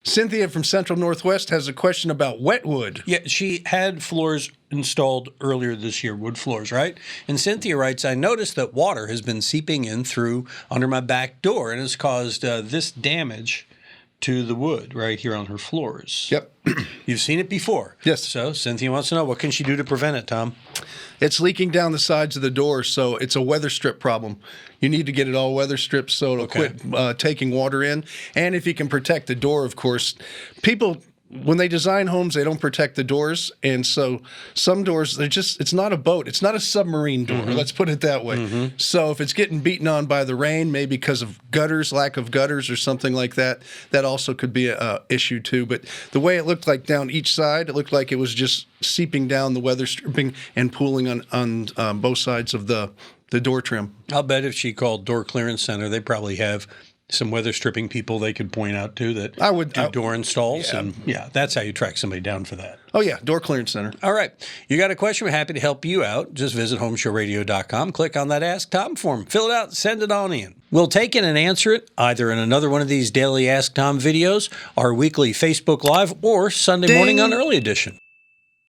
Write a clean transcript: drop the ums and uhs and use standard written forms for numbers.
Cynthia from Central Northwest has a question about wetwood. Yeah, she had floors installed earlier this year, wood floors, right? And Cynthia writes, I noticed that water has been seeping in through under my back door and has caused this damage to the wood right here on her floors. Yep. You've seen it before. Yes. So Cynthia wants to know, what can she do to prevent it, Tom? It's leaking down the sides of the door, so it's a weather strip problem. You need to get it all weather stripped so it'll quit taking water in. And if you can protect the door, of course. People, when they design homes, they don't protect the doors. And so some doors, it's not a boat. It's not a submarine door. Let's put it that way. So if it's getting beaten on by the rain, maybe because of gutters, lack of gutters or something like that, that also could be an issue too. But the way it looked like down each side, it looked like it was just seeping down the weather stripping and pooling on both sides of the door trim. I'll bet if she called Door Clearance Center, they probably have some weather stripping people they could point out to that do door installs. Yeah. And that's how you track somebody down for that. Oh, yeah, Door Clearance Center. All right. You got a question? We're happy to help you out. Just visit HomeShowRadio.com. Click on that Ask Tom form. Fill it out. Send it on in. We'll take it and answer it either in another one of these daily Ask Tom videos, our weekly Facebook Live, or Sunday morning on Early Edition.